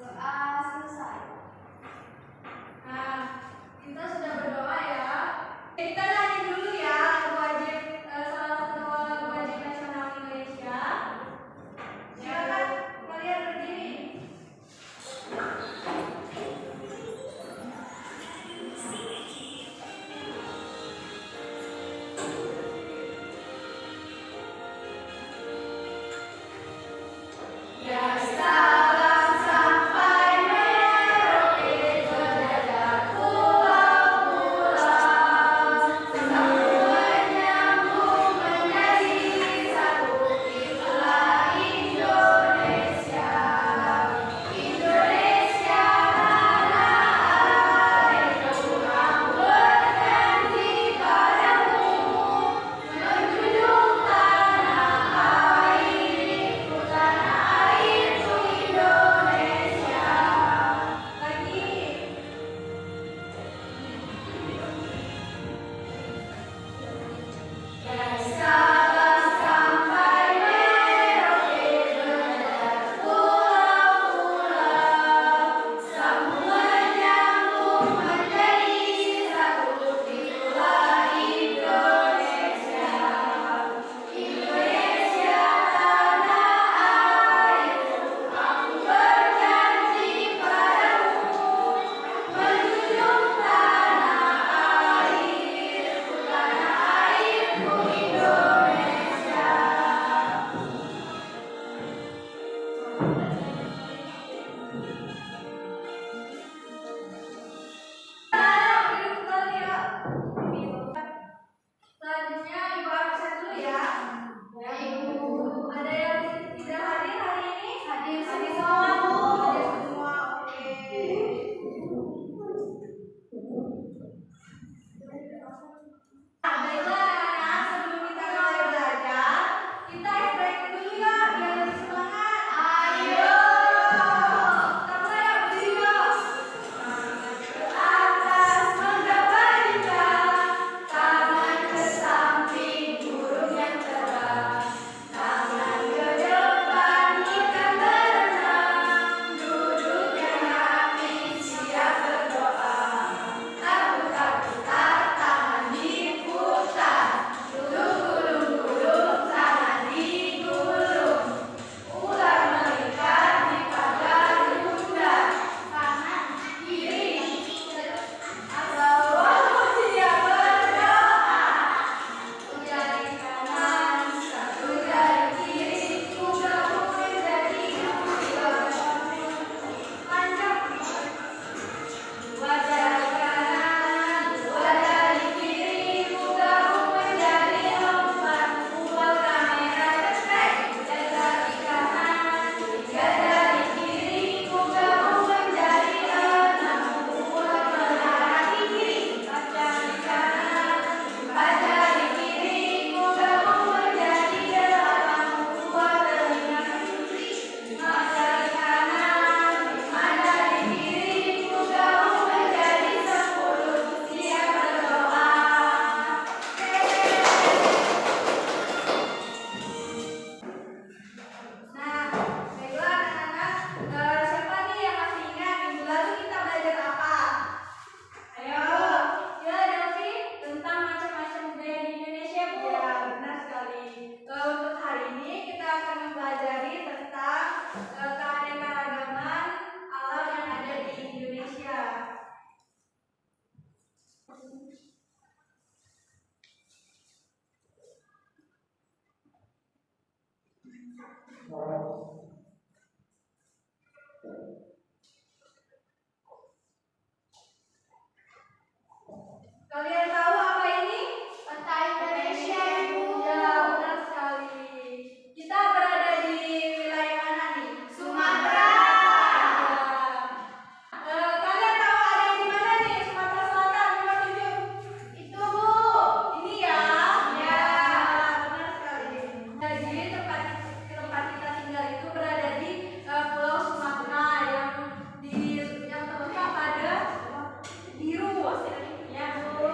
Selesai. Nah, kita sudah berdoa ya. Kita nyanyi dulu ya salah satu lagu wajib nasional Indonesia. Silakan kalian berdiri. Selanjutnya Ibu absen dulu ya. Ya Ibu. Ada yang tidak hadir hari ini? Hadir semua Bu. Hadir semua. Oke. Baiklah anak-anak, sebelum kita mulai belajar, kita stretching dulu ya biar lebih semangat. Ayo. Kita mulai ya Bu Sino. Atas menggapai kita, tangan ke samping burung yang terbang, tangan ke depan ikan berenang, duduk yang rapi siap berdoa, putar-putar tangan diputar, gulung-gulung-gulung tangan digulung, ular melingkar di pagar bundar, tangan kiri atau siap berdoa, jari kanan satu jari kiri gabung menjadi dua panjang, dua jari kanan dua jari kiri gabung menjadi empat, buat kamera cetek, tiga jari kanan tiga jari kiri gabung menjadi enam, buat menara tinggi, empat jari kanan empat jari kiri gabung menjadi delapan, buat telinga kunci, lima jari kanan lima jari kiri gabung menjadi 10, siap berdoa. Nah, baiklah anak-anak, siapa nih yang masih ingat minggu lalu kita belajar apa? Ayo, ya Delvi, tentang macam-macam budaya di Indonesia Bu. Ya, benar sekali. Untuk hari ini kita akan mempelajari tentang keanekaragaman alam yang ada di Indonesia. Kalian tahu apa ini? Peta Indonesia, Ibu. Ya, benar sekali. Kita berada di wilayah mana nih? Sumatera. Kalian tahu ada yang di mana nih? Sumatera Selatan, coba tunjuk. Itu Bu. Ini ya. Ya, benar sekali. Jadi tempat kita tinggal itu berada di Pulau Sumatera yang terletak pada biru, ya Bu.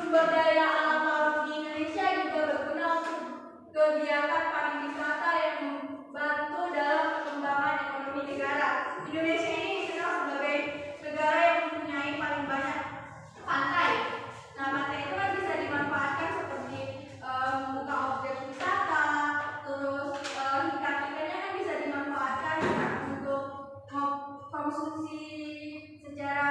Sumber daya alam laut di Indonesia juga berguna untuk kegiatan pariwisata yang membantu dalam perkembangan ekonomi negara. Indonesia ini dikenal sebagai negara yang mempunyai paling banyak pantai. Nah, pantai itu kan bisa dimanfaatkan seperti membuka objek wisata, terus ikan-ikannya kan bisa dimanfaatkan untuk konsumsi secara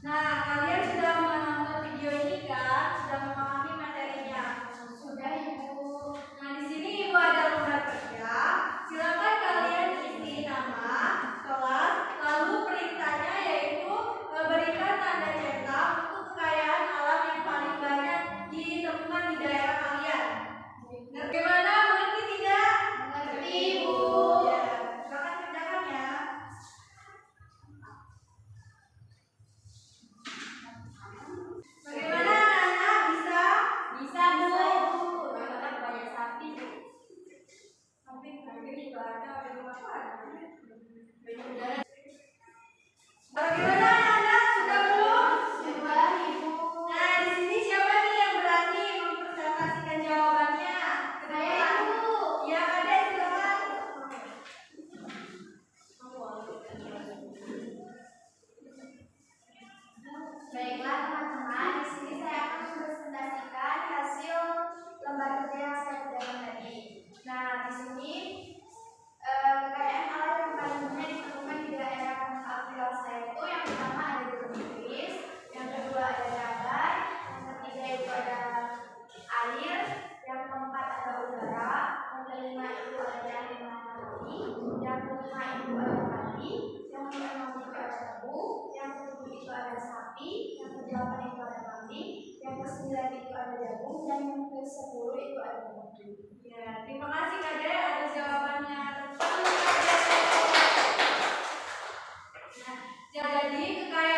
Nah, kalian sudah menonton video ini kan? Sudah memahami materinya? Sudah, Ibu. Nah, di sini Ibu ada lembar kerja. Silakan kalian isi nama, kelas, lalu perintahnya yaitu berikan tanda cetak untuk kekayaan alam yang paling banyak ditemukan di daerah kalian. Bagaimana? Mengerti tidak? Mengerti, Ibu. Ya, silakan kerjakan ya. Bagaimana anak-anak bisa? Bisa, Bu. Karena kan banyak sapi. Sapi juga ada rumah apa? Bagaimana anak-anak? Sudah belum? Sudah, Ibu. Nah, di sini siapa nih yang berani mempresentasikan jawabannya? Saya, Ibu. Ya, Kade, silakan. Baiklah, teman-teman. Di sini saya akan mempresentasikan hasil lembar kerja yang saya kerjakan tadi. Nah, di sini kekayaan alam yang paling banyak ditemukan di daerah tempat tinggal saya itu yang pertama ada gunung Inggris, yang kedua ada darat, yang ketiga itu ada air, yang keempat ada udara, yang kelima itu ada matahari, yang kelima itu ada padi, yang keenam itu ada tebu, yang ketujuh itu ada sapi, yang kedelapan itu ada kambing, yang kesembilan itu ada jagung, dan yang ke-10 itu ada batu. Ya, terima kasih Kade atas jawabannya. Nah, jadi kekayaan